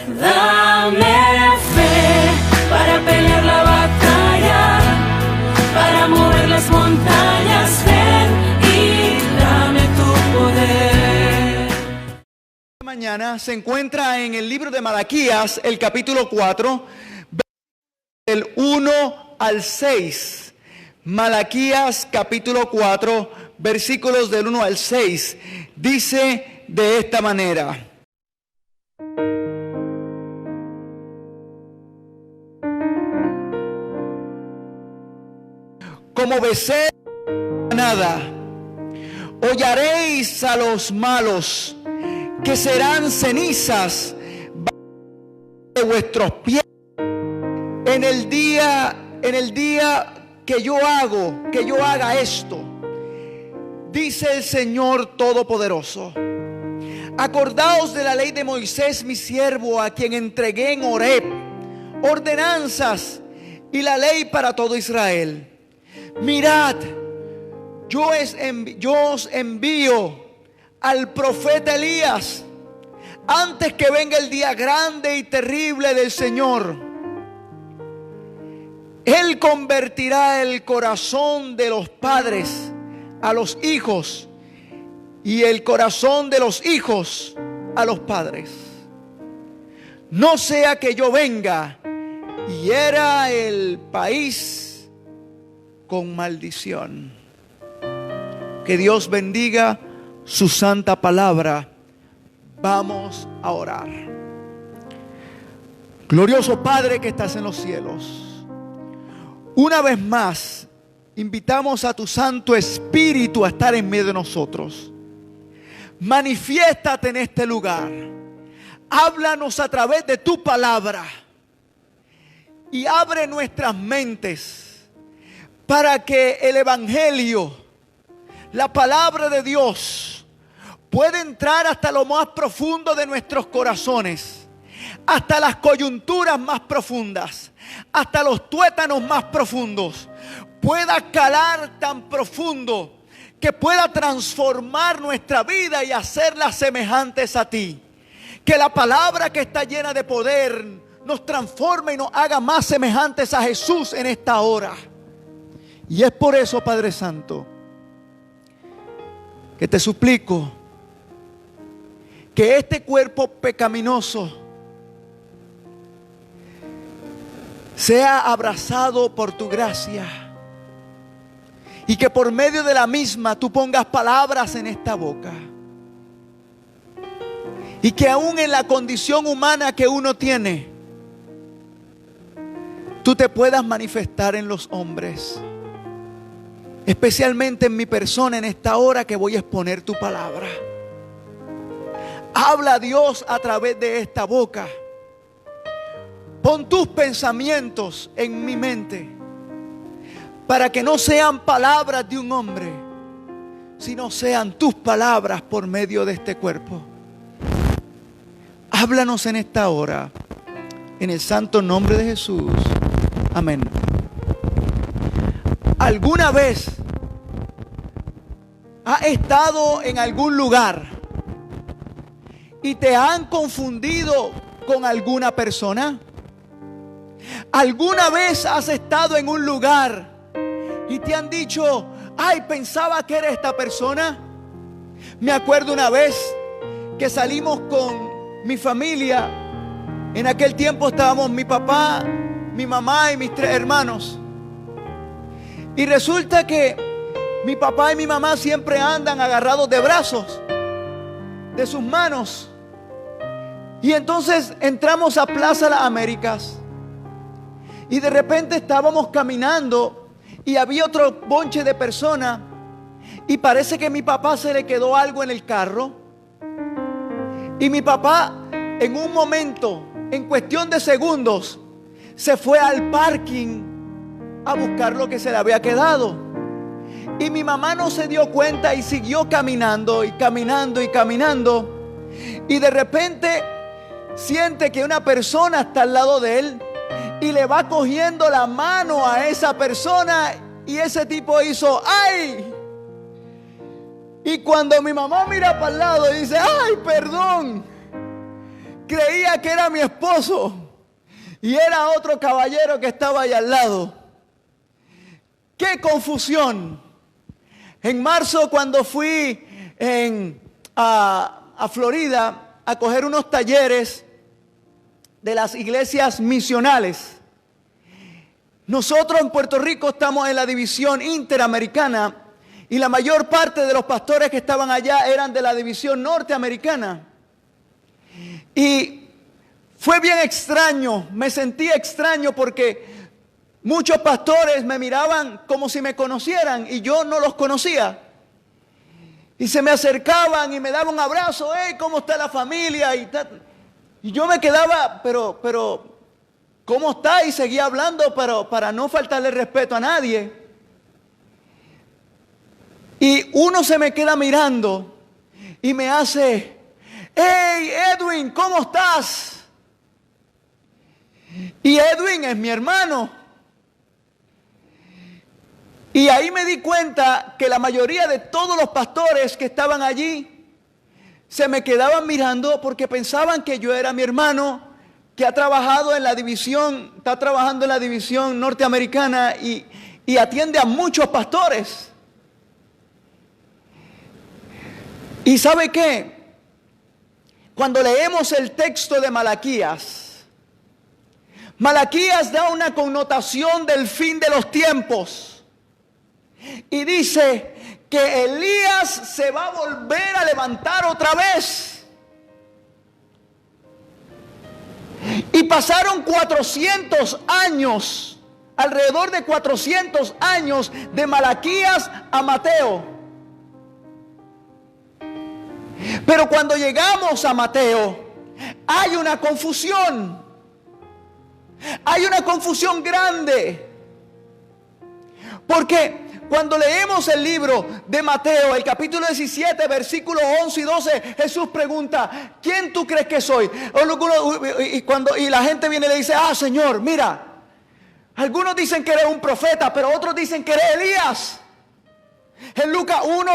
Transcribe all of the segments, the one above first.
Dame fe para pelear la batalla, para mover las montañas. Ven y dame tu poder. Mañana se encuentra en el libro de Malaquías, el capítulo 4, del 1 al 6. Malaquías capítulo 4, versículos del 1 al 6. Dice de esta manera: como becerro de manada, hollaréis a los malos, que serán cenizas de vuestros pies en el día que yo haga esto, dice el Señor Todopoderoso. Acordaos de la ley de Moisés, mi siervo, a quien entregué en Horeb ordenanzas y la ley para todo Israel. Mirad, yo os envío al profeta Elías antes que venga el día grande y terrible del Señor. Él convertirá el corazón de los padres a los hijos y el corazón de los hijos a los padres. No sea que yo venga y hiera el país con maldición. Que Dios bendiga su santa palabra. Vamos a orar. Glorioso Padre que estás en los cielos, una vez más invitamos a tu Santo Espíritu a estar en medio de nosotros. Manifiéstate en este lugar. Háblanos a través de tu palabra y abre nuestras mentes para que el Evangelio, la palabra de Dios, pueda entrar hasta lo más profundo de nuestros corazones, hasta las coyunturas más profundas, hasta los tuétanos más profundos, pueda calar tan profundo que pueda transformar nuestra vida y hacerla semejantes a ti. Que la palabra que está llena de poder nos transforme y nos haga más semejantes a Jesús en esta hora. Y es por eso, Padre Santo, que te suplico que este cuerpo pecaminoso sea abrazado por tu gracia y que por medio de la misma tú pongas palabras en esta boca, y que aún en la condición humana que uno tiene, tú te puedas manifestar en los hombres, especialmente en mi persona en esta hora que voy a exponer tu palabra. Habla, Dios, a través de esta boca. Pon tus pensamientos en mi mente para que no sean palabras de un hombre, sino sean tus palabras por medio de este cuerpo. Háblanos en esta hora, en el santo nombre de Jesús. Amén. ¿Alguna vez has estado en algún lugar y te han confundido con alguna persona? ¿Alguna vez has estado en un lugar y te han dicho: ay, pensaba que era esta persona? Me acuerdo una vez que salimos con mi familia. En aquel tiempo estábamos mi papá, mi mamá y mis 3 hermanos. Y resulta que mi papá y mi mamá siempre andan agarrados de brazos, de sus manos. Y entonces entramos a Plaza Las Américas. Y de repente estábamos caminando y había otro bonche de personas. Y parece que a mi papá se le quedó algo en el carro. Y mi papá, en un momento, en cuestión de segundos, se fue al parking a buscar lo que se le había quedado. Y mi mamá no se dio cuenta y siguió caminando y caminando y caminando. Y de repente siente que una persona está al lado de él y le va cogiendo la mano a esa persona, y ese tipo hizo ¡ay! Y cuando mi mamá mira para el lado dice ¡ay, perdón! creía que era mi esposo y era otro caballero que estaba ahí al lado. ¡Qué confusión! En marzo, cuando fui a Florida a coger unos talleres de las iglesias misionales, nosotros en Puerto Rico estamos en la división interamericana y la mayor parte de los pastores que estaban allá eran de la división norteamericana. Y fue bien extraño, me sentí extraño porque muchos pastores me miraban como si me conocieran y yo no los conocía. Y se me acercaban y me daban un abrazo, hey, ¿cómo está la familia? Y yo me quedaba, pero ¿cómo está? Y seguía hablando, pero para no faltarle respeto a nadie. Y uno se me queda mirando y me hace, hey, Edwin, ¿cómo estás? Y Edwin es mi hermano. Y ahí me di cuenta que la mayoría de todos los pastores que estaban allí se me quedaban mirando porque pensaban que yo era mi hermano, que ha trabajado en la división, está trabajando en la división norteamericana y atiende a muchos pastores. ¿Y sabe qué? Cuando leemos el texto de Malaquías, Malaquías da una connotación del fin de los tiempos. Y dice que Elías se va a volver a levantar otra vez. Y pasaron 400 años, alrededor de 400 años de Malaquías a Mateo. Pero cuando llegamos a Mateo, hay una confusión. Hay una confusión grande. Porque cuando leemos el libro de Mateo, el capítulo 17, versículos 11 y 12, Jesús pregunta, ¿quién tú crees que soy? Y la gente viene y le dice, Señor, mira, algunos dicen que eres un profeta, pero otros dicen que eres Elías. En Lucas 1,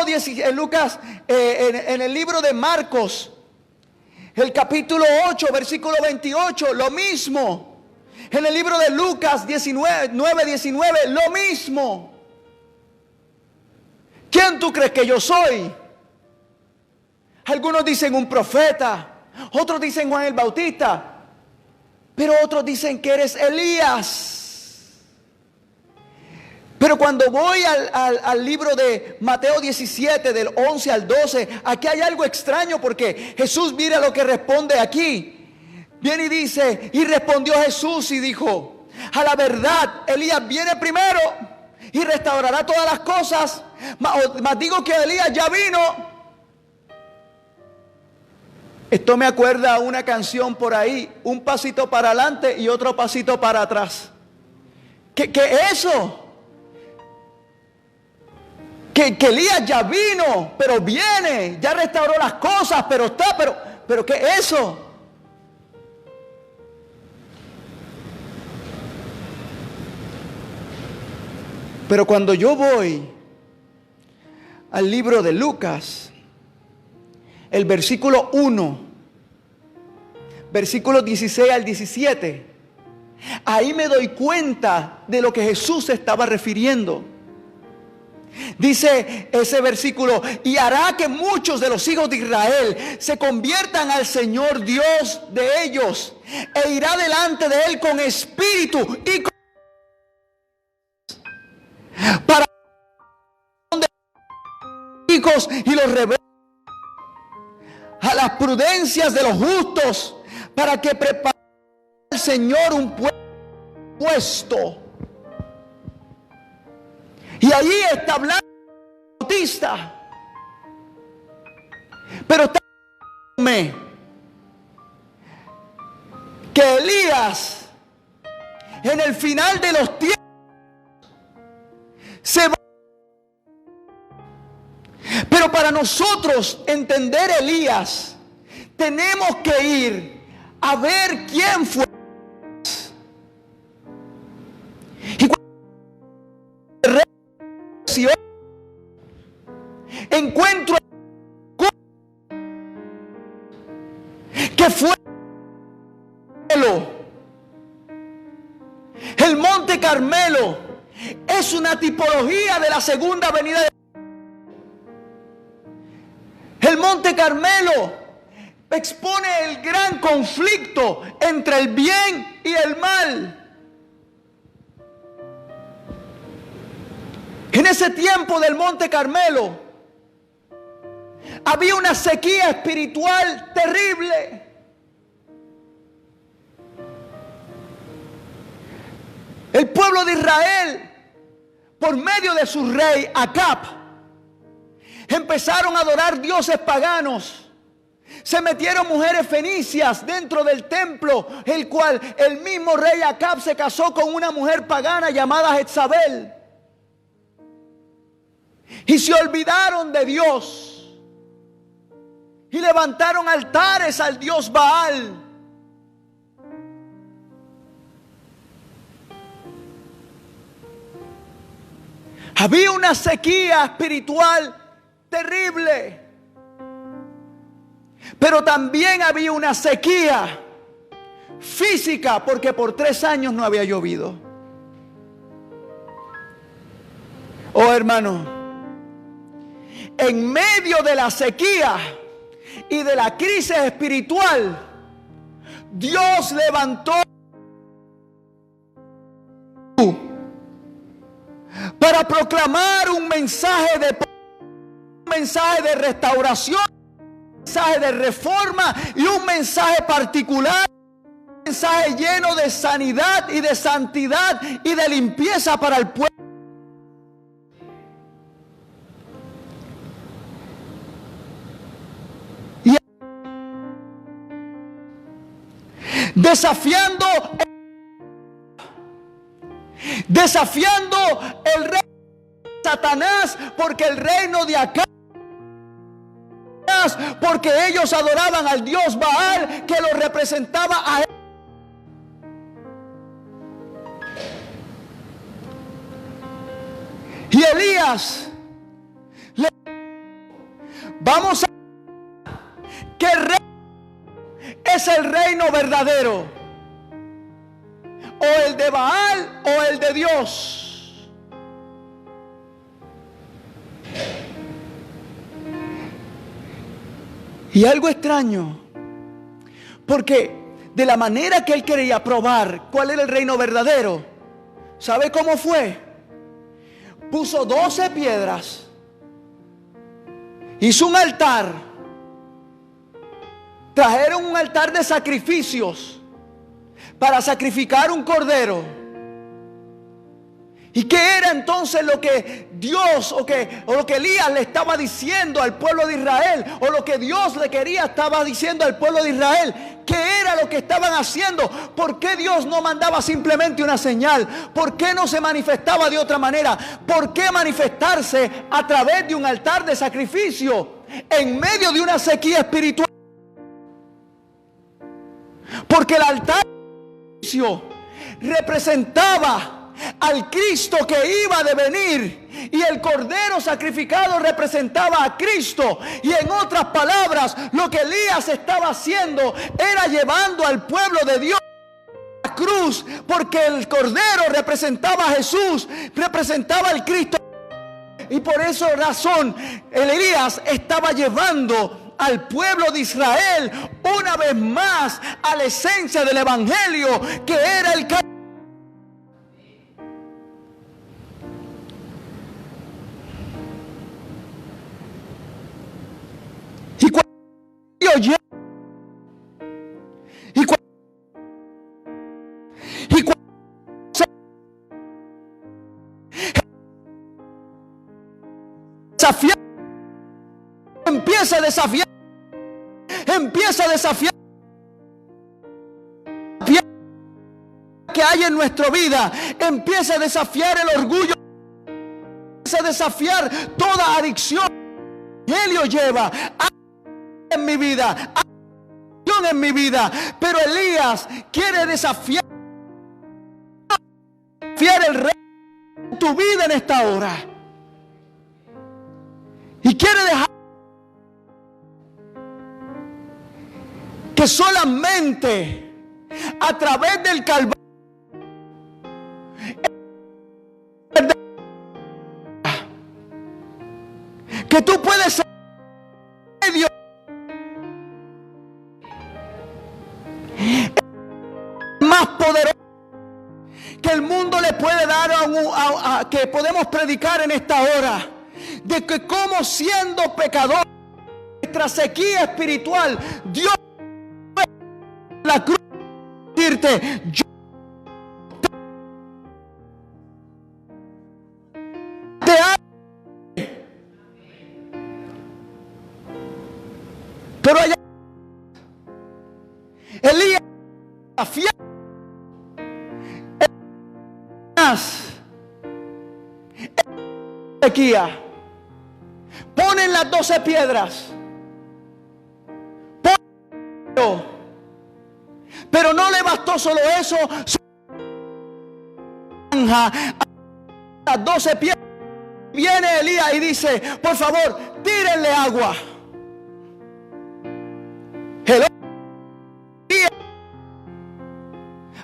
en el libro de Marcos, el capítulo 8, versículo 28, lo mismo. En el libro de Lucas 19, lo mismo. ¿Quién tú crees que yo soy? Algunos dicen un profeta, otros dicen Juan el Bautista, pero otros dicen que eres Elías. Pero cuando voy al libro de Mateo 17, del 11 al 12, aquí hay algo extraño porque Jesús, mira lo que responde aquí. Viene y dice, y respondió Jesús y dijo, a la verdad, Elías viene primero y restaurará todas las cosas, mas digo que Elías ya vino. Esto me acuerda a una canción por ahí, un pasito para adelante y otro pasito para atrás. ¿Qué es eso? Que Elías ya vino, pero viene, ya restauró las cosas, pero ¿qué es eso? Pero cuando yo voy al libro de Lucas, el versículo 1, versículos 16 al 17, ahí me doy cuenta de lo que Jesús se estaba refiriendo. Dice ese versículo, y hará que muchos de los hijos de Israel se conviertan al Señor Dios de ellos, e irá delante de él con espíritu y con para los hijos y los rebeldes a las prudencias de los justos, para que prepare al Señor un puesto. Y allí está hablando el Bautista, pero está que Elías en el final de los tiempos se va. Pero para nosotros entender Elías, tenemos que ir a ver quién fue. Y cuando encuentro que fue Monte Carmelo es una tipología de la segunda venida de Cristo. El Monte Carmelo expone el gran conflicto entre el bien y el mal. En ese tiempo del Monte Carmelo había una sequía espiritual terrible. El pueblo de Israel, por medio de su rey Acab, empezaron a adorar dioses paganos. Se metieron mujeres fenicias dentro del templo, el cual el mismo rey Acab se casó con una mujer pagana llamada Jezabel. Y se olvidaron de Dios y levantaron altares al dios Baal. Había una sequía espiritual terrible, pero también había una sequía física, porque por 3 años no había llovido. Oh, hermano, en medio de la sequía y de la crisis espiritual, Dios levantó para proclamar un mensaje de restauración, un mensaje de reforma y un mensaje particular, un mensaje lleno de sanidad y de santidad y de limpieza para el pueblo. Y desafiando el reino de Satanás, porque el reino de Acab, porque ellos adoraban al dios Baal, que lo representaba a él. Y Elías vamos a que el reino es el reino verdadero, o el de Baal o el de Dios. Y algo extraño, porque de la manera que él quería probar cuál era el reino verdadero, ¿sabe cómo fue? Puso 12 piedras, hizo un altar, trajeron un altar de sacrificios para sacrificar un cordero. ¿Y qué era entonces lo que Dios o lo que Elías le estaba diciendo al pueblo de Israel? O lo que Dios le estaba diciendo al pueblo de Israel. ¿Qué era lo que estaban haciendo? ¿Por qué Dios no mandaba simplemente una señal? ¿Por qué no se manifestaba de otra manera? ¿Por qué manifestarse a través de un altar de sacrificio en medio de una sequía espiritual? Porque el altar de sacrificio representaba al Cristo que iba de venir, y el cordero sacrificado representaba a Cristo. Y en otras palabras, lo que Elías estaba haciendo era llevando al pueblo de Dios a la cruz, porque el cordero representaba a Jesús, representaba al Cristo. Y por esa razón Elías estaba llevando al pueblo de Israel una vez más a la esencia del evangelio, que era el camino. Empieza a desafiar que hay en nuestra vida. Empieza a desafiar el orgullo, empieza a desafiar toda adicción que Evangelio lleva en mi vida, en mi vida. Pero Elías quiere desafiar el rey en tu vida en esta hora, y quiere dejar que solamente a través del Calvario que tú puedes ser medio más poderoso que el mundo le puede dar que podemos predicar en esta hora, de que como siendo pecador, nuestra sequía espiritual, Dios la cruz decirte, yo te amo. Pero allá Elías fiel, sequía, ponen las 12 piedras, pero no le bastó solo eso, las 12 piedras. Viene Elías y dice, por favor, tírenle agua.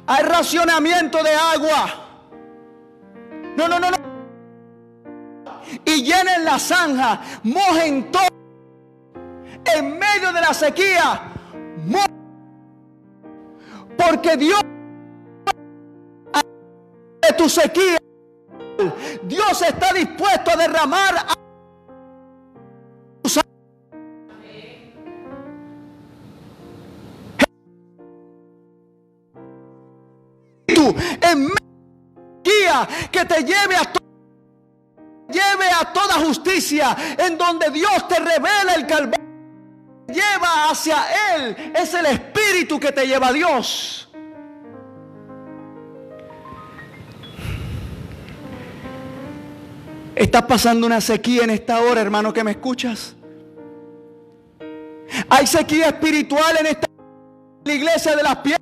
Hay racionamiento de agua. No. Y llenen la zanja, mojen todo. En medio de la sequía, porque Dios de tu sequía, Dios está dispuesto a derramar en medio de la sequía, que te lleve a toda justicia, en donde Dios te revela el Calvario, lleva hacia Él. Es el Espíritu que te lleva a Dios. Estás pasando una sequía en esta hora, hermano, que me escuchas. Hay sequía espiritual en esta la iglesia de las piedras.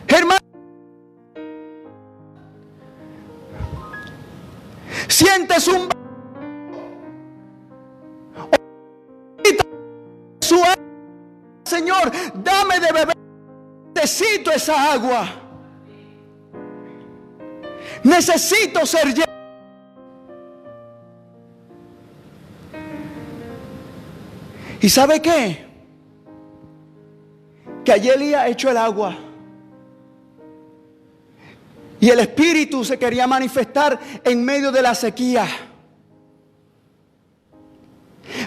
Hermano, sientes un Señor, dame de beber. Necesito esa agua. Necesito ser lleno. ¿Y sabe qué? Que allí Elías echó el agua. Y el Espíritu se quería manifestar en medio de la sequía.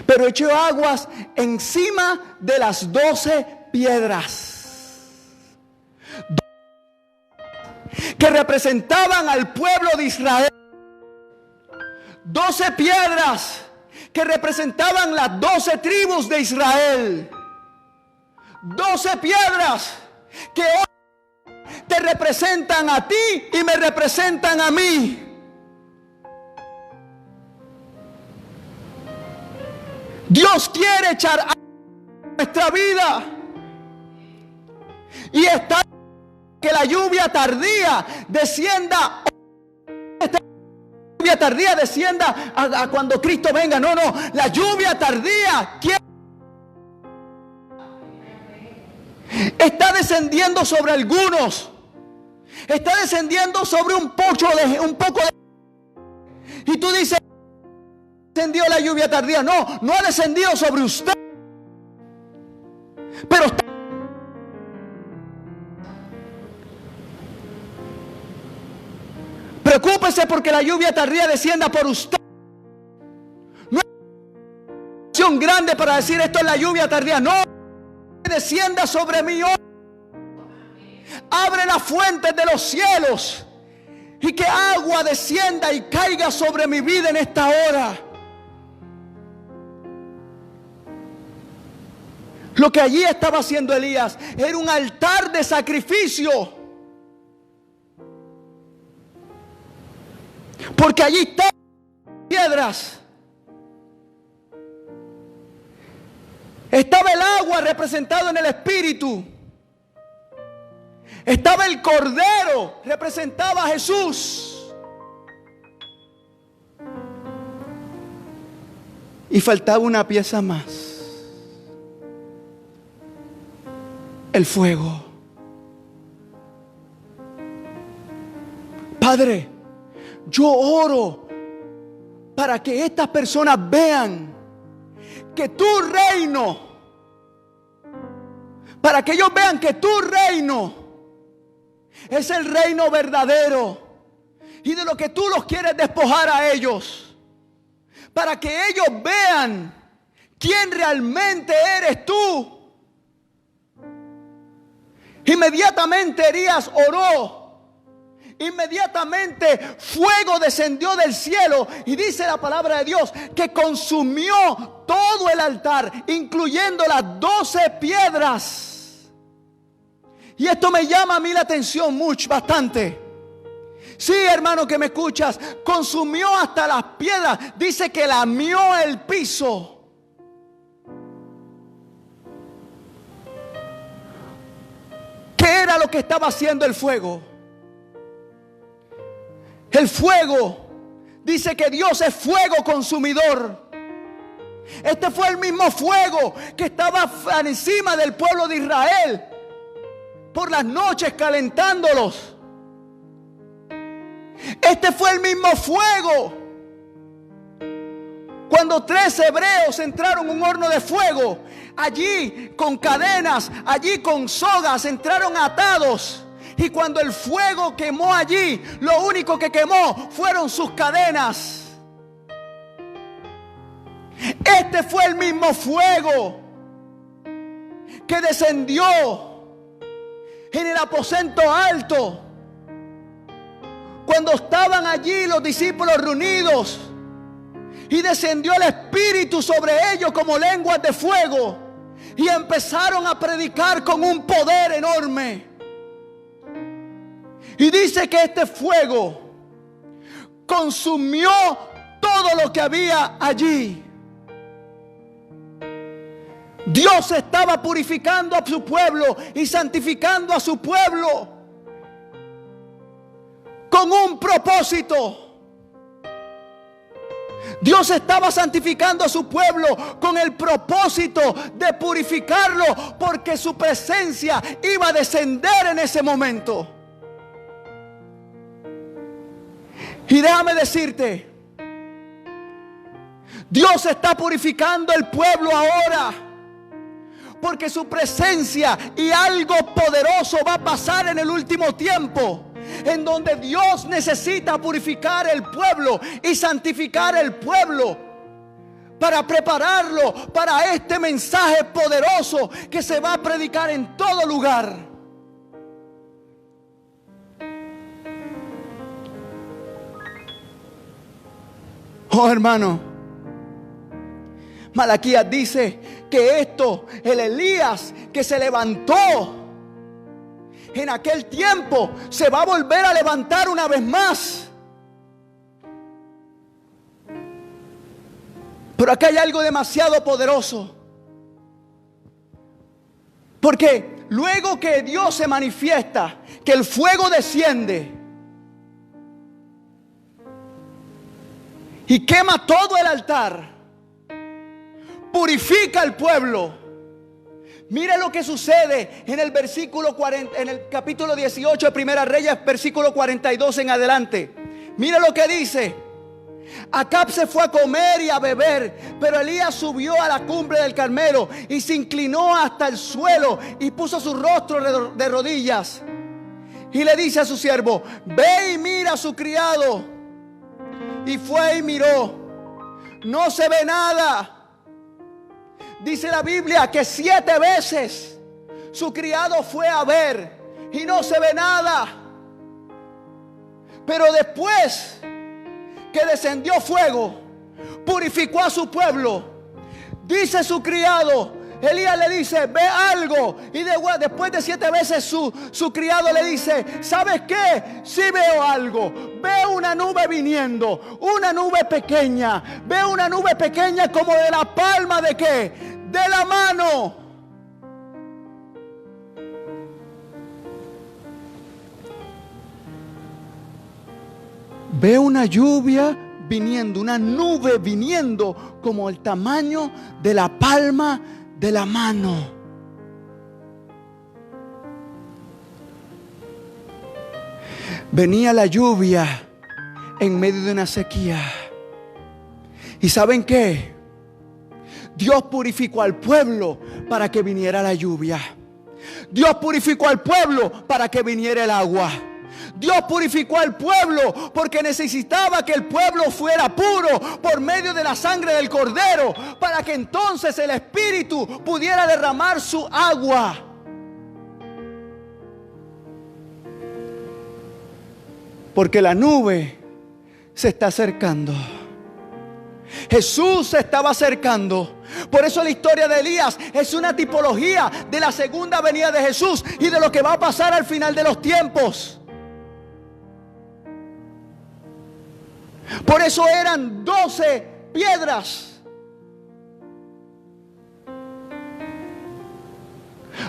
Pero echó aguas encima de las 12 piedras que representaban al pueblo de Israel. 12 piedras que representaban las 12 tribus de Israel. 12 piedras que hoy te representan a ti y me representan a mí. Dios quiere echar agua en nuestra vida. Y está que la lluvia tardía descienda. Esta lluvia tardía descienda a cuando Cristo venga. No, la lluvia tardía está descendiendo sobre algunos. Está descendiendo sobre un poco de. Y tú dices, descendió la lluvia tardía. No ha descendido sobre usted. Pero está. Preocúpese porque la lluvia tardía descienda por usted. No es una acción grande para decir esto es la lluvia tardía. No, descienda sobre mí hoy. Abre las fuentes de los cielos y que agua descienda y caiga sobre mi vida en esta hora. Lo que allí estaba haciendo Elías era un altar de sacrificio. Porque allí estaban piedras. Estaba el agua representado en el Espíritu. Estaba el Cordero, representaba a Jesús. Y faltaba una pieza más. El fuego. Padre, Yo oro para que estas personas vean que tu reino, para que ellos vean que tu reino es el reino verdadero y de lo que tú los quieres despojar a ellos, para que ellos vean quién realmente eres tú. Inmediatamente Elías oró. Inmediatamente fuego descendió del cielo y dice la palabra de Dios que consumió todo el altar, incluyendo las 12 piedras. Y esto me llama a mí la atención bastante. Sí, hermano que me escuchas, consumió hasta las piedras. Dice que lamió el piso. ¿Qué era lo que estaba haciendo el fuego? El fuego, dice que Dios es fuego consumidor. Este fue el mismo fuego que estaba encima del pueblo de Israel por las noches calentándolos. Este fue el mismo fuego cuando 3 hebreos entraron a un horno de fuego. Allí con cadenas, allí con sogas, entraron atados. Y cuando el fuego quemó allí, lo único que quemó fueron sus cadenas. Este fue el mismo fuego que descendió en el aposento alto. Cuando estaban allí los discípulos reunidos y descendió el Espíritu sobre ellos como lenguas de fuego y empezaron a predicar con un poder enorme. Y dice que este fuego consumió todo lo que había allí. Dios estaba purificando a su pueblo y santificando a su pueblo con un propósito. Dios estaba santificando a su pueblo con el propósito de purificarlo, porque su presencia iba a descender en ese momento. Y déjame decirte, Dios está purificando el pueblo ahora, porque su presencia y algo poderoso va a pasar en el último tiempo, en donde Dios necesita purificar el pueblo y santificar el pueblo para prepararlo para este mensaje poderoso que se va a predicar en todo lugar. Oh, hermano, Malaquías dice que el Elías que se levantó en aquel tiempo, se va a volver a levantar una vez más. Pero acá hay algo demasiado poderoso, porque luego que Dios se manifiesta, que el fuego desciende y quema todo el altar, purifica al pueblo. Mire lo que sucede en el versículo 40, en el capítulo 18 de Primera Reyes, versículo 42 en adelante. Mire lo que dice: Acab se fue a comer y a beber, pero Elías subió a la cumbre del Carmelo y se inclinó hasta el suelo y puso su rostro de rodillas. Y le dice a su siervo: ve y mira a su criado. Y fue y miró, no se ve nada. Dice la Biblia que 7 veces su criado fue a ver y no se ve nada. Pero después que descendió fuego, purificó a su pueblo. Dice su criado, Elías le dice: ve algo. Y después de 7 veces su criado le dice: ¿sabes qué? Sí veo algo. Veo una nube viniendo, una nube pequeña. Veo una nube pequeña como de la palma de ¿qué? De la mano. Veo una lluvia viniendo, una nube viniendo como el tamaño de la palma de la mano. Venía la lluvia en medio de una sequía. ¿Y saben qué? Dios purificó al pueblo para que viniera la lluvia. Dios purificó al pueblo para que viniera el agua. Dios purificó al pueblo porque necesitaba que el pueblo fuera puro por medio de la sangre del Cordero, para que entonces el Espíritu pudiera derramar su agua. Porque la nube se está acercando. Jesús se estaba acercando. Por eso la historia de Elías es una tipología de la segunda venida de Jesús y de lo que va a pasar al final de los tiempos. Por eso eran 12 piedras.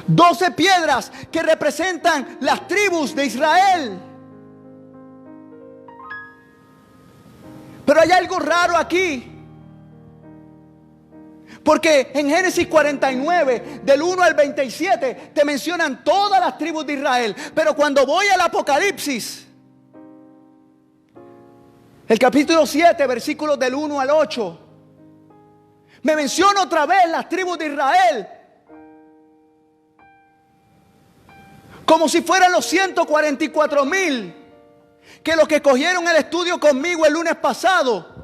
12 piedras que representan las tribus de Israel. Pero hay algo raro aquí. Porque en Génesis 49, del 1 al 27, te mencionan todas las tribus de Israel. Pero cuando voy al Apocalipsis, el capítulo 7, versículos del 1 al 8, me menciona otra vez las tribus de Israel. Como si fueran los 144,000 que los que cogieron el estudio conmigo el lunes pasado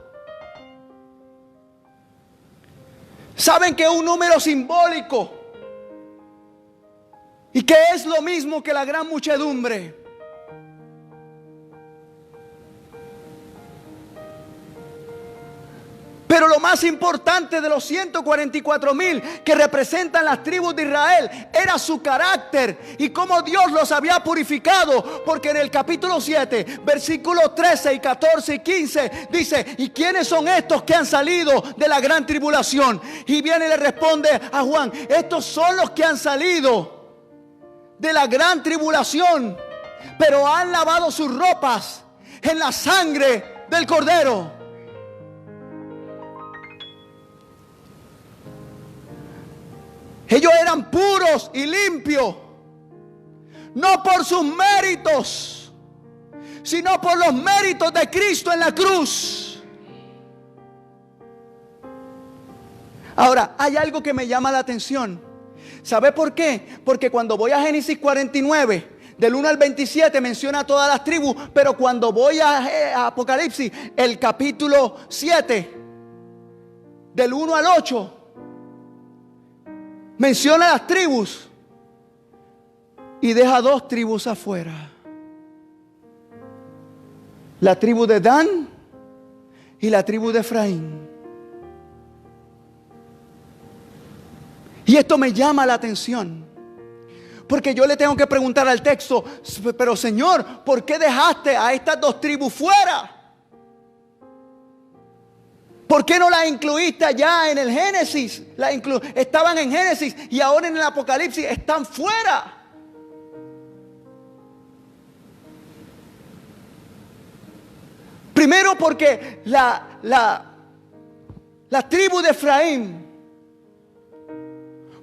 saben que es un número simbólico y que es lo mismo que la gran muchedumbre. Pero lo más importante de los 144,000 que representan las tribus de Israel era su carácter y cómo Dios los había purificado. Porque en el capítulo 7, versículos 13 y 14 y 15 dice: ¿y quiénes son estos que han salido de la gran tribulación? Y viene y le responde a Juan: estos son los que han salido de la gran tribulación, pero han lavado sus ropas en la sangre del Cordero. Ellos eran puros y limpios, no por sus méritos, sino por los méritos de Cristo en la cruz. Ahora, hay algo que me llama la atención. ¿Sabe por qué? Porque cuando voy a Génesis 49, del 1 al 27 menciona todas las tribus, pero cuando voy a Apocalipsis, el capítulo 7, del 1 al 8, menciona las tribus y deja 2 tribus afuera: la tribu de Dan y la tribu de Efraín. Y esto me llama la atención, porque yo le tengo que preguntar al texto: pero Señor, ¿por qué dejaste a estas 2 tribus fuera? ¿Por qué no las incluiste allá en el Génesis? Estaban en Génesis y ahora en el Apocalipsis están fuera. Primero porque la tribu de Efraín,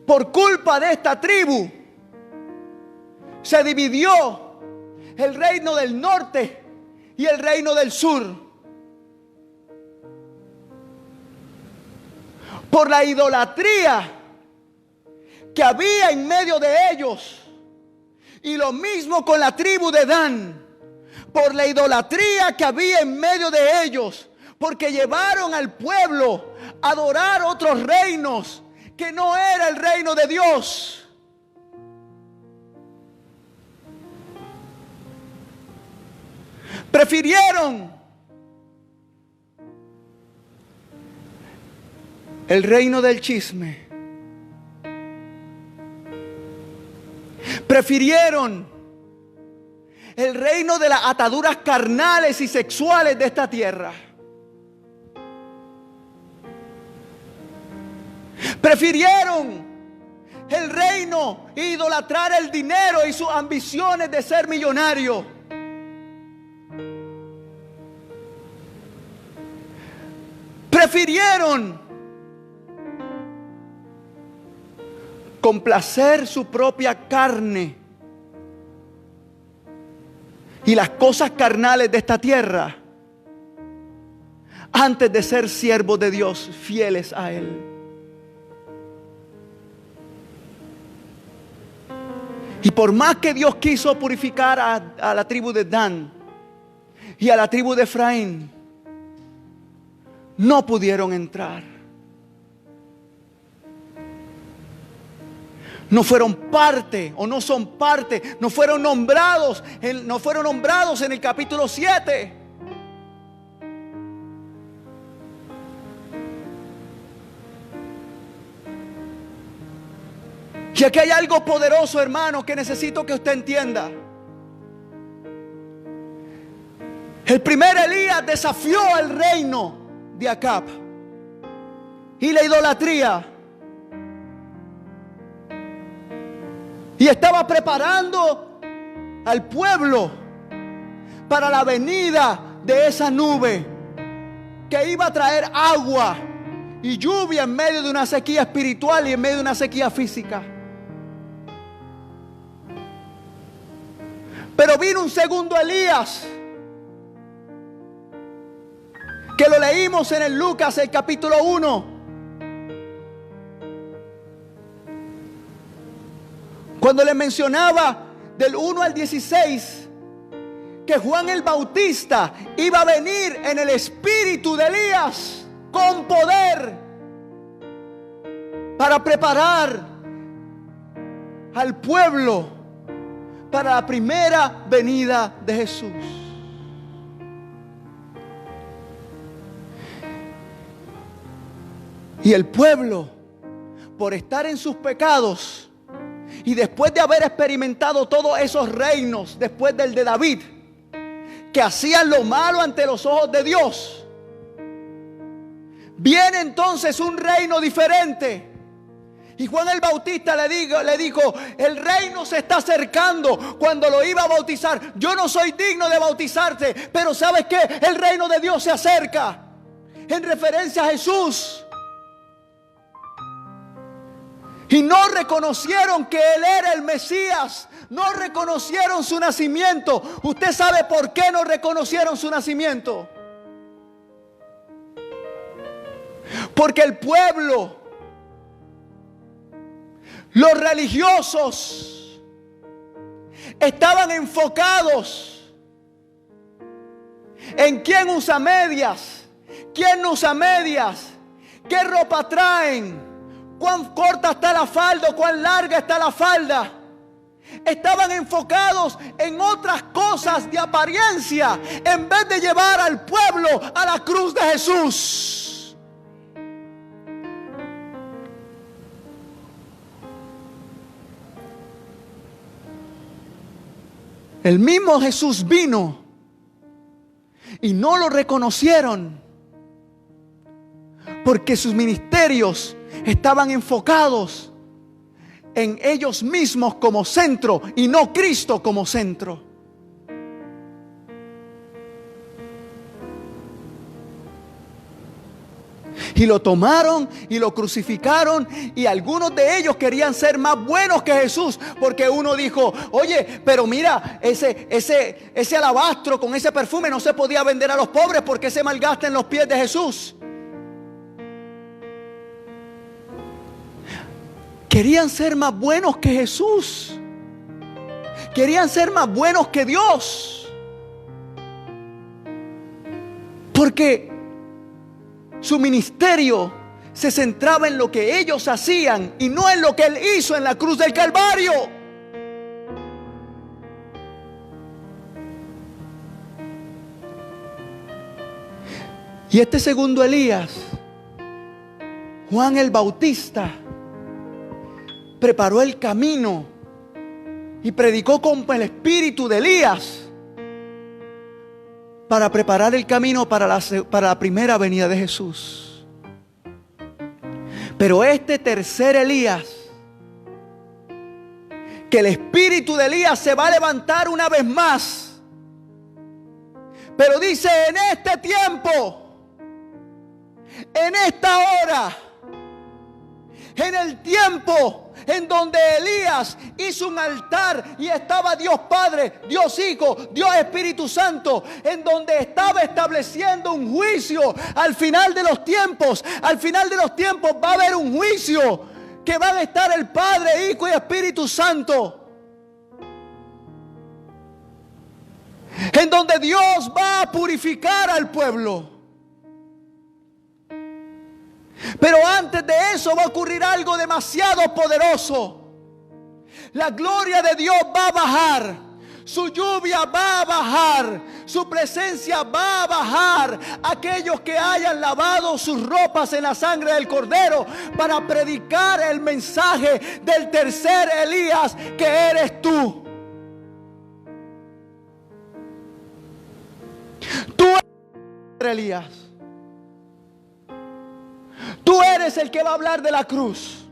por culpa de esta tribu, se dividió el reino del norte y el reino del sur. Por la idolatría que había en medio de ellos. Y lo mismo con la tribu de Dan. Por la idolatría que había en medio de ellos. Porque llevaron al pueblo a adorar otros reinos que no era el reino de Dios. Prefirieron el reino del chisme. Prefirieron el reino de las ataduras carnales y sexuales de esta tierra. Prefirieron el reino e idolatrar el dinero y sus ambiciones de ser millonario. Prefirieron complacer su propia carne y las cosas carnales de esta tierra antes de ser siervos de Dios, fieles a Él. Y por más que Dios quiso purificar a la tribu de Dan y a la tribu de Efraín, no pudieron entrar. No fueron parte o no son parte, no fueron nombrados en el capítulo 7. Y aquí hay algo poderoso, hermano, que necesito que usted entienda. El primer Elías desafió al reino de Acab y la idolatría. Y estaba preparando al pueblo para la venida de esa nube que iba a traer agua y lluvia en medio de una sequía espiritual y en medio de una sequía física. Pero vino un segundo Elías, que lo leímos en el Lucas, el capítulo 1. Cuando le mencionaba del 1 al 16, que Juan el Bautista iba a venir en el espíritu de Elías con poder para preparar al pueblo para la primera venida de Jesús. Y el pueblo, por estar en sus pecados, y después de haber experimentado todos esos reinos, después del de David, que hacían lo malo ante los ojos de Dios, viene entonces un reino diferente. Y Juan el Bautista le dijo, el reino se está acercando. Cuando lo iba a bautizar, yo no soy digno de bautizarte, pero ¿sabes qué? El reino de Dios se acerca. En referencia a Jesús. Y no reconocieron que Él era el Mesías. No reconocieron su nacimiento. ¿Usted sabe por qué no reconocieron su nacimiento? Porque el pueblo, los religiosos, estaban enfocados en quién usa medias, quién no usa medias, qué ropa traen, cuán corta está la falda o cuán larga está la falda. Estaban enfocados en otras cosas de apariencia en vez de llevar al pueblo a la cruz de Jesús. El mismo Jesús vino y no lo reconocieron porque sus ministerios estaban enfocados en ellos mismos como centro y no Cristo como centro. Y lo tomaron y lo crucificaron, y algunos de ellos querían ser más buenos que Jesús, porque uno dijo, oye, pero mira, ese alabastro con ese perfume no se podía vender a los pobres porque se malgasta en los pies de Jesús. Querían ser más buenos que Jesús. Querían ser más buenos que Dios. Porque su ministerio se centraba en lo que ellos hacían y no en lo que Él hizo en la cruz del Calvario. Y este segundo Elías, Juan el Bautista, preparó el camino y predicó con el espíritu de Elías para preparar el camino para la primera venida de Jesús. Pero este tercer Elías, que el espíritu de Elías se va a levantar una vez más, pero dice, en este tiempo, en esta hora, en el tiempo en donde Elías hizo un altar y estaba Dios Padre, Dios Hijo, Dios Espíritu Santo, en donde estaba estableciendo un juicio al final de los tiempos. Al final de los tiempos va a haber un juicio que van a estar el Padre, Hijo y Espíritu Santo, en donde Dios va a purificar al pueblo. Pero antes de eso va a ocurrir algo demasiado poderoso. La gloria de Dios va a bajar, su lluvia va a bajar, su presencia va a bajar. Aquellos que hayan lavado sus ropas en la sangre del Cordero para predicar el mensaje del tercer Elías, que eres tú. Tú eres Elías. Tú eres el que va a hablar de la cruz.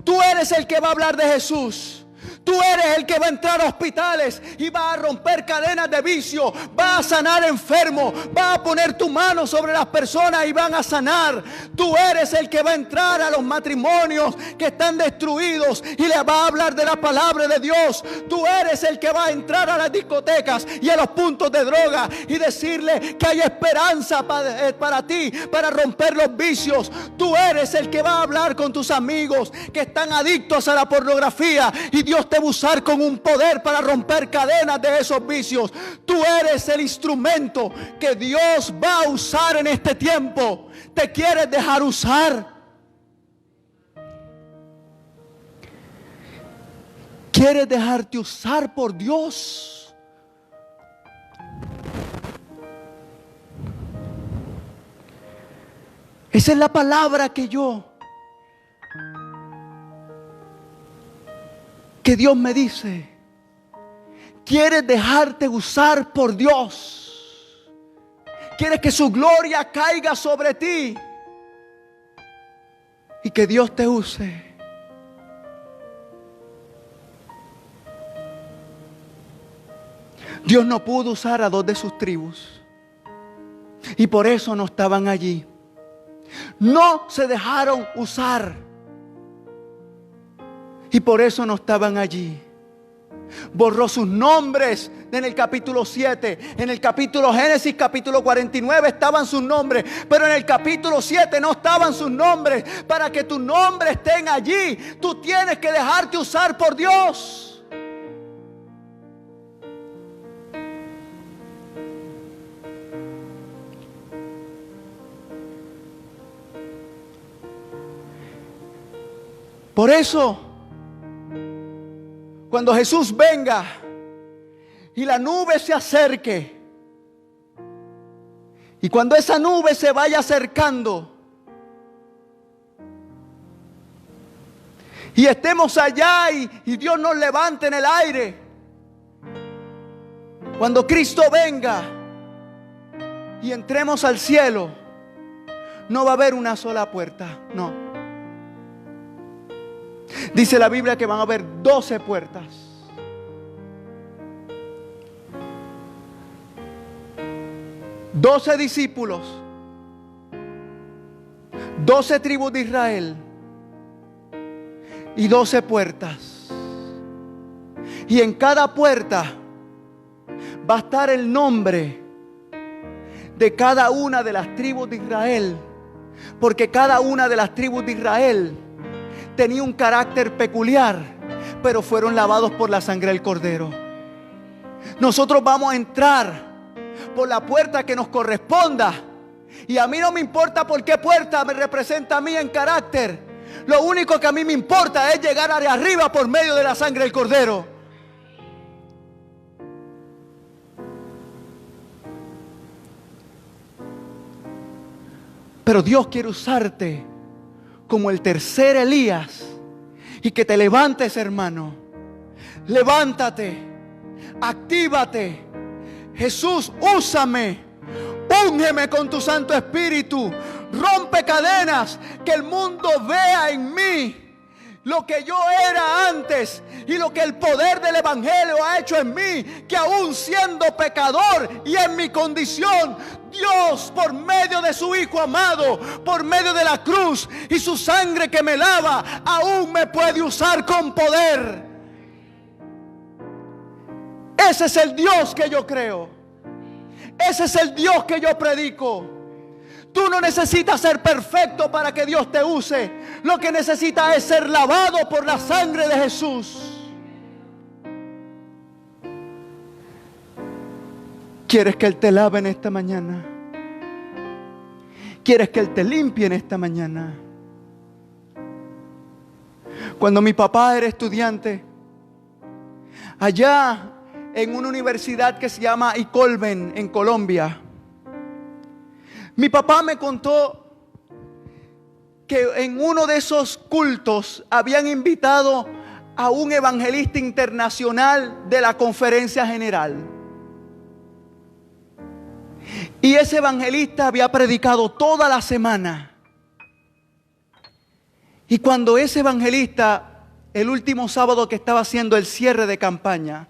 Tú eres el que va a hablar de Jesús. Tú eres el que va a entrar a hospitales y va a romper cadenas de vicio, va a sanar enfermos, va a poner tu mano sobre las personas y van a sanar. Tú eres el que va a entrar a los matrimonios que están destruidos y le va a hablar de la palabra de Dios. Tú eres el que va a entrar a las discotecas y a los puntos de droga y decirle que hay esperanza para ti, para romper los vicios. Tú eres el que va a hablar con tus amigos que están adictos a la pornografía y Dios te va a usar con un poder para romper cadenas de esos vicios. Tú eres el instrumento que Dios va a usar en este tiempo. ¿Te quieres dejar usar? ¿Quieres dejarte usar por Dios? Esa es la palabra que Dios me dice. ¿Quieres dejarte usar por Dios? ¿Quieres que su gloria caiga sobre ti y que Dios te use? Dios no pudo usar a 2 de sus tribus y por eso no estaban allí. No se dejaron usar y por eso no estaban allí. Borró sus nombres en el capítulo 7. En el capítulo Génesis, capítulo 49 estaban sus nombres, pero en el capítulo 7 no estaban sus nombres. Para que tus nombres estén allí, tú tienes que dejarte usar por Dios. Por eso, cuando Jesús venga y la nube se acerque, y cuando esa nube se vaya acercando y estemos allá y Dios nos levante en el aire, cuando Cristo venga y entremos al cielo, no va a haber una sola puerta, no. Dice la Biblia que van a haber 12 puertas. 12 discípulos, 12 tribus de Israel y 12 puertas. Y en cada puerta va a estar el nombre de cada una de las tribus de Israel, porque cada una de las tribus de Israel tenía un carácter peculiar, pero fueron lavados por la sangre del Cordero. Nosotros vamos a entrar por la puerta que nos corresponda, y a mí no me importa por qué puerta me representa a mí en carácter. Lo único que a mí me importa es llegar hacia arriba por medio de la sangre del Cordero. Pero Dios quiere usarte como el tercer Elías, y que te levantes, hermano. Levántate, actívate. Jesús, úsame, úngeme con tu Santo Espíritu, rompe cadenas, que el mundo vea en mí lo que yo era antes y lo que el poder del Evangelio ha hecho en mí, que aún siendo pecador y en mi condición, Dios, por medio de su Hijo amado, por medio de la cruz y su sangre que me lava, aún me puede usar con poder. Ese es el Dios que yo creo. Ese es el Dios que yo predico. Tú no necesitas ser perfecto para que Dios te use. Lo que necesitas es ser lavado por la sangre de Jesús. ¿Quieres que Él te lave en esta mañana? ¿Quieres que Él te limpie en esta mañana? Cuando mi papá era estudiante, allá en una universidad que se llama Icolben, en Colombia, mi papá me contó que en uno de esos cultos habían invitado a un evangelista internacional de la conferencia general. Y ese evangelista había predicado toda la semana. Y cuando ese evangelista, el último sábado que estaba haciendo el cierre de campaña,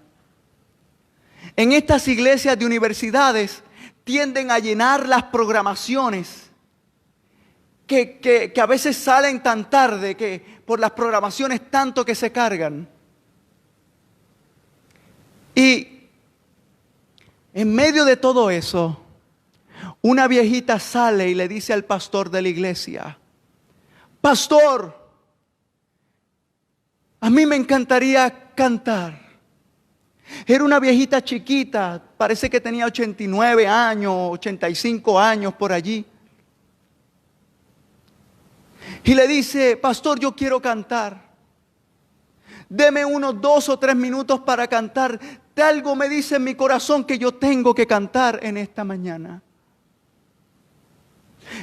en estas iglesias de universidades tienden a llenar las programaciones que a veces salen tan tarde, que por las programaciones tanto que se cargan. Y en medio de todo eso, una viejita sale y le dice al pastor de la iglesia: pastor, a mí me encantaría cantar. Era una viejita chiquita, parece que tenía 89 años, 85 años por allí. Y le dice: pastor, yo quiero cantar. Deme unos 2 o 3 minutos para cantar. De algo me dice en mi corazón que yo tengo que cantar en esta mañana.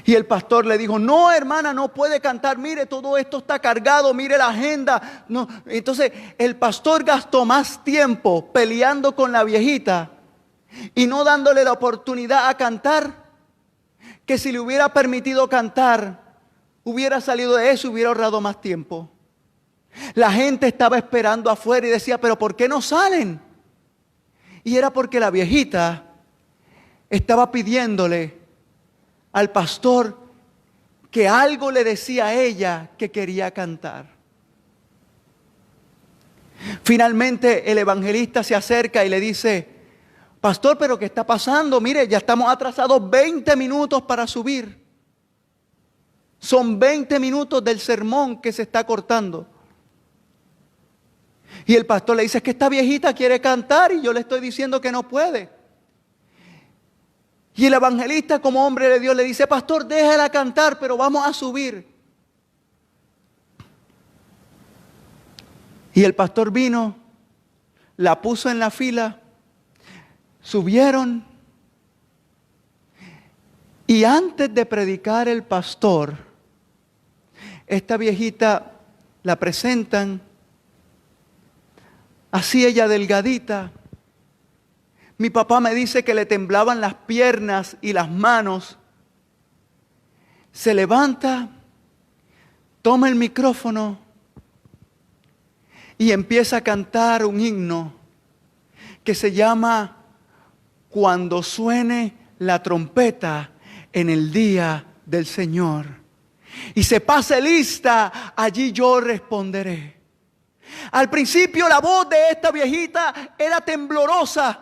Y el pastor le dijo: no, hermana, no puede cantar, mire, todo esto está cargado, mire la agenda. No. Entonces el pastor gastó más tiempo peleando con la viejita y no dándole la oportunidad a cantar, que si le hubiera permitido cantar, hubiera salido de eso y hubiera ahorrado más tiempo. La gente estaba esperando afuera y decía: pero ¿por qué no salen? Y era porque la viejita estaba pidiéndole al pastor que algo le decía a ella que quería cantar. Finalmente el evangelista se acerca y le dice: pastor, ¿pero qué está pasando? Mire, ya estamos atrasados 20 minutos para subir. Son 20 minutos del sermón que se está cortando. Y el pastor le dice: es que esta viejita quiere cantar y yo le estoy diciendo que no puede. Y el evangelista, como hombre de Dios, le dice: pastor, déjala cantar, pero vamos a subir. Y el pastor vino, la puso en la fila, subieron. Y antes de predicar el pastor, esta viejita la presentan, así ella delgadita. Mi papá me dice que le temblaban las piernas y las manos. Se levanta, toma el micrófono y empieza a cantar un himno que se llama Cuando suene la trompeta en el día del Señor. Y se pase lista, allí yo responderé. Al principio la voz de esta viejita era temblorosa.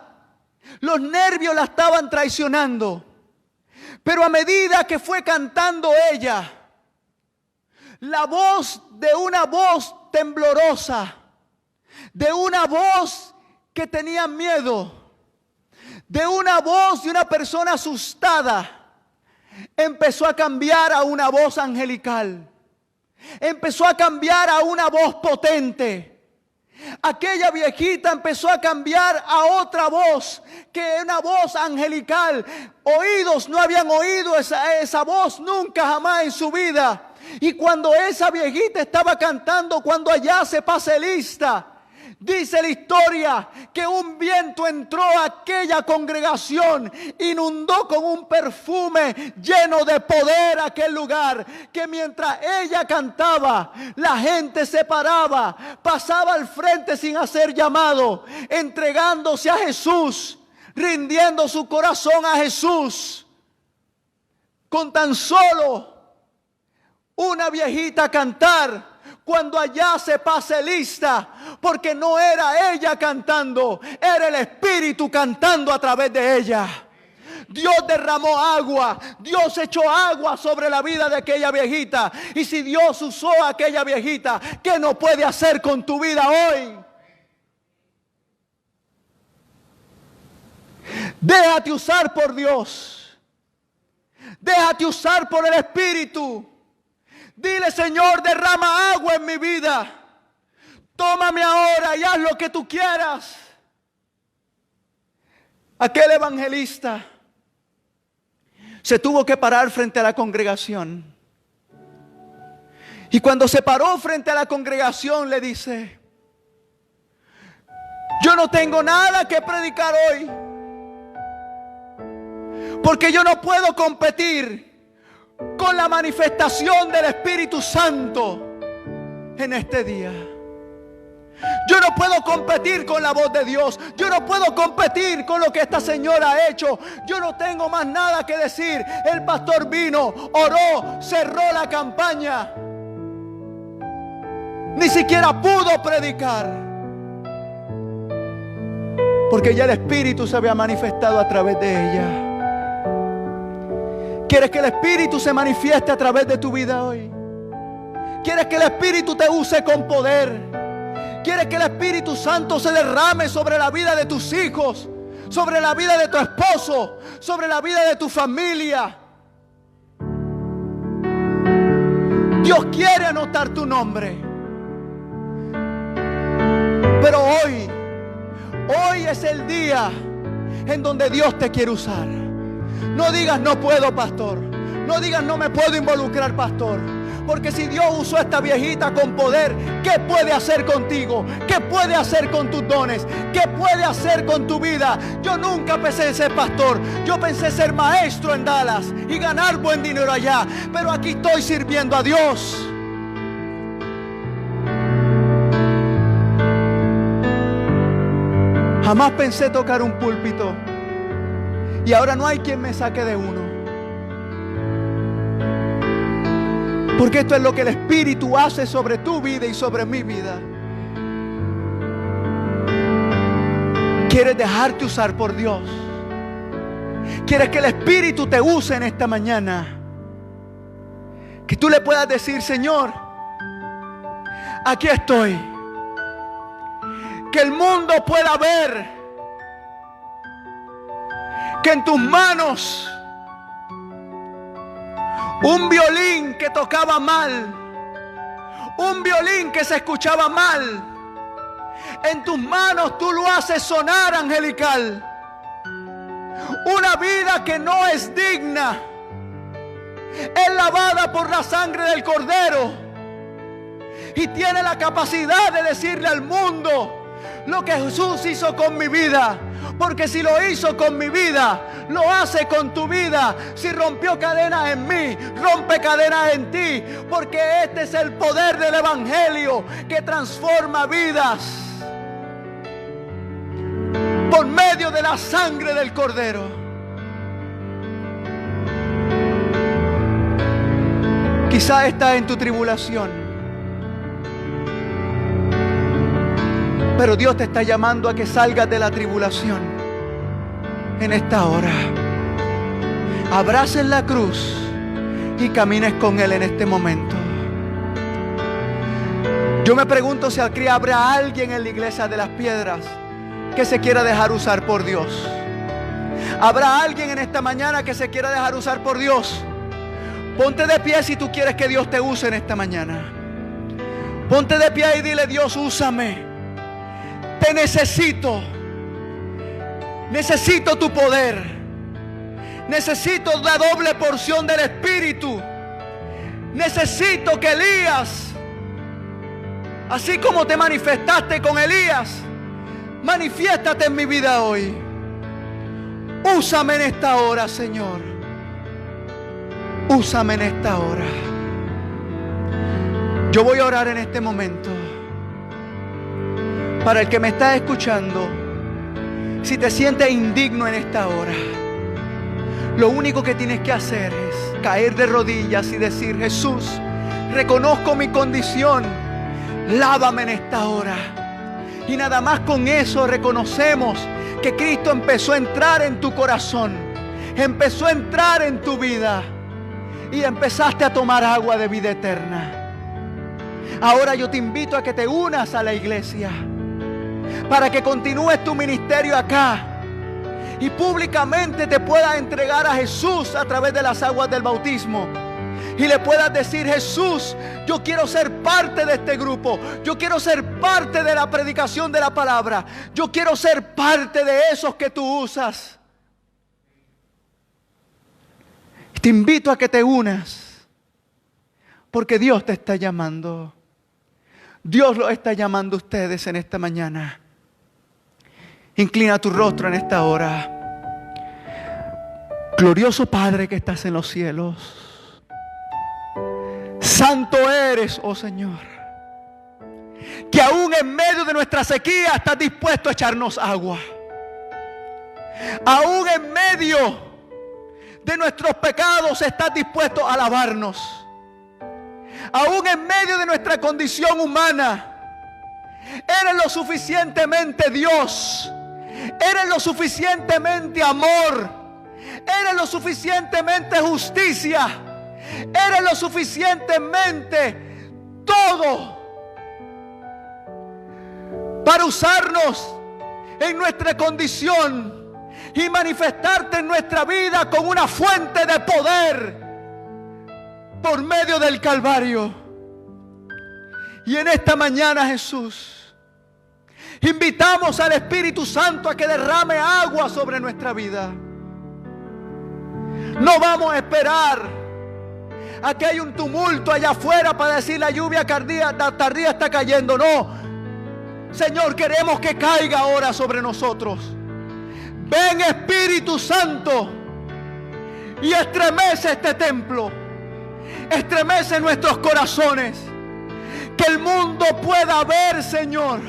Los nervios la estaban traicionando. Pero a medida que fue cantando ella, la voz de una voz temblorosa, de una voz que tenía miedo, de una voz de una persona asustada, empezó a cambiar a una voz angelical. Empezó a cambiar a una voz potente. Aquella viejita empezó a cambiar a otra voz, que es una voz angelical. Oídos no habían oído esa voz nunca jamás en su vida. Y cuando esa viejita estaba cantando, cuando allá se pase lista, Dice la historia que un viento entró a aquella congregación, inundó con un perfume lleno de poder aquel lugar, que mientras ella cantaba, la gente se paraba, pasaba al frente sin hacer llamado, entregándose a Jesús, rindiendo su corazón a Jesús. Con tan solo una viejita cantar, cuando allá se pase lista, porque no era ella cantando, era el Espíritu cantando a través de ella. Dios derramó agua, Dios echó agua sobre la vida de aquella viejita. Y si Dios usó a aquella viejita, ¿qué no puede hacer con tu vida hoy? Déjate usar por Dios, déjate usar por el Espíritu. Dile: Señor, derrama agua en mi vida. Tómame ahora y haz lo que tú quieras. Aquel evangelista se tuvo que parar frente a la congregación. Y cuando se paró frente a la congregación, le dice: yo no tengo nada que predicar hoy, porque yo no puedo competir con la manifestación del Espíritu Santo en este día. Yo no puedo competir con la voz de Dios. Yo no puedo competir con lo que esta señora ha hecho. Yo no tengo más nada que decir. El pastor vino, oró, cerró la campaña. Ni siquiera pudo predicar, porque ya el Espíritu se había manifestado a través de ella. ¿Quieres que el Espíritu se manifieste a través de tu vida hoy? ¿Quieres que el Espíritu te use con poder? ¿Quieres que el Espíritu Santo se derrame sobre la vida de tus hijos, sobre la vida de tu esposo, sobre la vida de tu familia? Dios quiere anotar tu nombre. Pero hoy es el día en donde Dios te quiere usar. No digas: no puedo, pastor. No digas: no me puedo involucrar, pastor. Porque si Dios usó a esta viejita con poder, ¿qué puede hacer contigo? ¿Qué puede hacer con tus dones? ¿Qué puede hacer con tu vida? Yo nunca pensé ser pastor. Yo pensé ser maestro en Dallas y ganar buen dinero allá. Pero aquí estoy sirviendo a Dios. Jamás pensé tocar un púlpito. Y ahora no hay quien me saque de uno. Porque esto es lo que el Espíritu hace sobre tu vida y sobre mi vida. ¿Quieres dejarte usar por Dios? ¿Quieres que el Espíritu te use en esta mañana? Que tú le puedas decir: Señor, aquí estoy. Que el mundo pueda ver que en tus manos un violín que tocaba mal, un violín que se escuchaba mal, en tus manos tú lo haces sonar angelical. Una vida que no es digna es lavada por la sangre del Cordero y tiene la capacidad de decirle al mundo lo que Jesús hizo con mi vida. Porque si lo hizo con mi vida, lo hace con tu vida. Si rompió cadenas en mí, rompe cadenas en ti. Porque este es el poder del Evangelio que transforma vidas por medio de la sangre del Cordero. Quizá estás en tu tribulación, pero Dios te está llamando a que salgas de la tribulación en esta hora. Abraces la cruz y camines con Él en este momento. Yo me pregunto si aquí habrá alguien en la iglesia de las Piedras que se quiera dejar usar por Dios. ¿Habrá alguien en esta mañana que se quiera dejar usar por Dios? Ponte de pie si tú quieres que Dios te use en esta mañana. Ponte de pie y dile: Dios, úsame. Te necesito. Necesito tu poder. Necesito la doble porción del Espíritu. Necesito que Elías Así como te manifestaste con Elías, manifiéstate en mi vida hoy. Úsame en esta hora, Señor. Úsame en esta hora. Yo voy a orar en este momento. Para el que me está escuchando, si te sientes indigno en esta hora, lo único que tienes que hacer es caer de rodillas y decir: Jesús, reconozco mi condición, lávame en esta hora. Y nada más con eso reconocemos que Cristo empezó a entrar en tu corazón, empezó a entrar en tu vida y empezaste a tomar agua de vida eterna. Ahora yo te invito a que te unas a la iglesia para que continúes tu ministerio acá y públicamente te puedas entregar a Jesús a través de las aguas del bautismo. Y le puedas decir: Jesús, yo quiero ser parte de este grupo. Yo quiero ser parte de la predicación de la palabra. Yo quiero ser parte de esos que tú usas. Te invito a que te unas, porque Dios te está llamando. Dios los está llamando a ustedes en esta mañana. Inclina tu rostro en esta hora. Glorioso Padre que estás en los cielos, santo eres, oh Señor, que aún en medio de nuestra sequía estás dispuesto a echarnos agua. Aún en medio de nuestros pecados estás dispuesto a lavarnos. Aún en medio de nuestra condición humana, eres lo suficientemente Dios. Eres lo suficientemente amor. Eres lo suficientemente justicia. Eres lo suficientemente todo para usarnos en nuestra condición y manifestarte en nuestra vida con una fuente de poder por medio del Calvario. Y en esta mañana, Jesús, invitamos al Espíritu Santo a que derrame agua sobre nuestra vida. No vamos a esperar a que haya un tumulto allá afuera para decir: la lluvia tardía está cayendo. No, Señor, queremos que caiga ahora sobre nosotros. Ven, Espíritu Santo, y estremece este templo. Estremece nuestros corazones. Que el mundo pueda ver, Señor,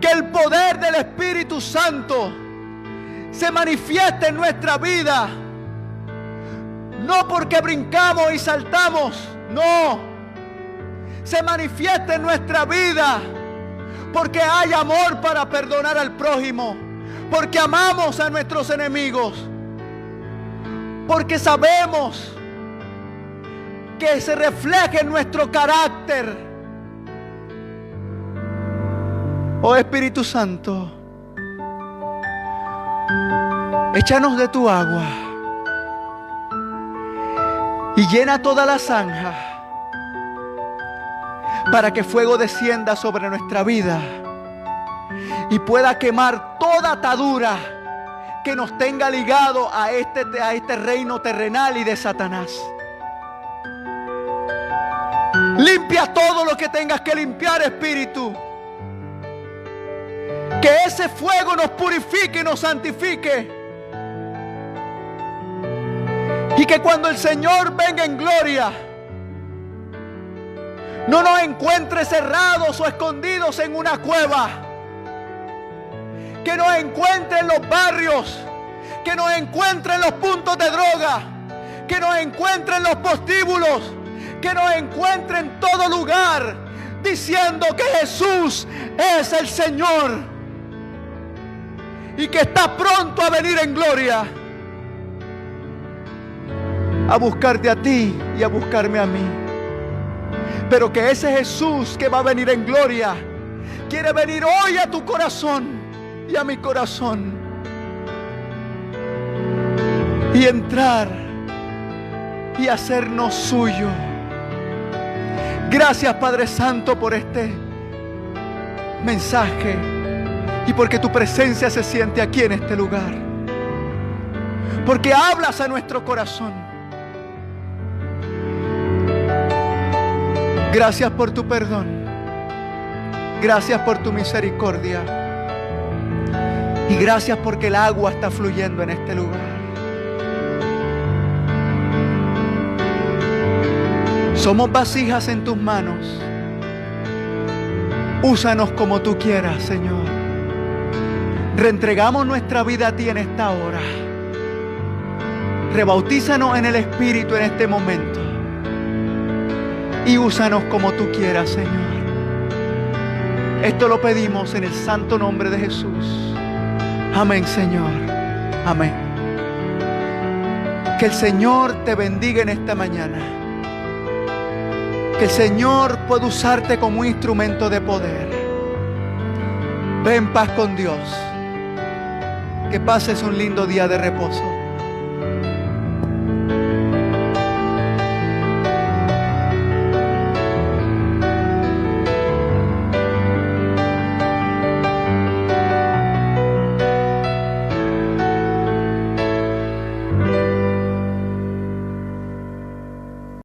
que el poder del Espíritu Santo se manifieste en nuestra vida. No porque brincamos y saltamos, no. Se manifiesta en nuestra vida porque hay amor para perdonar al prójimo, porque amamos a nuestros enemigos, porque sabemos que se refleje en nuestro carácter. Oh Espíritu Santo, échanos de tu agua y llena toda la zanja para que fuego descienda sobre nuestra vida y pueda quemar toda atadura que nos tenga ligado a este reino terrenal y de Satanás. Limpia todo lo que tengas que limpiar, Espíritu. Que ese fuego nos purifique y nos santifique. Y que cuando el Señor venga en gloria, no nos encuentre cerrados o escondidos en una cueva. Que nos encuentre en los barrios, que nos encuentre en los puntos de droga, que nos encuentre en los prostíbulos, que nos encuentre en todo lugar, diciendo que Jesús es el Señor y que está pronto a venir en gloria a buscarte a ti y a buscarme a mí. Pero que ese Jesús que va a venir en gloria quiere venir hoy a tu corazón y a mi corazón y entrar y hacernos suyo. Gracias, Padre Santo, por este mensaje y porque tu presencia se siente aquí en este lugar, porque hablas a nuestro corazón. Gracias por tu perdón. Gracias por tu misericordia. Y gracias porque el agua está fluyendo en este lugar. Somos vasijas en tus manos. Úsanos como tú quieras, Señor. Reentregamos nuestra vida a ti en esta hora. Rebautízanos en el Espíritu en este momento. Y úsanos como tú quieras, Señor. Esto lo pedimos en el santo nombre de Jesús. Amén, Señor. Amén. Que el Señor te bendiga en esta mañana. Que el Señor pueda usarte como un instrumento de poder. Ve en paz con Dios. Que pases un lindo día de reposo.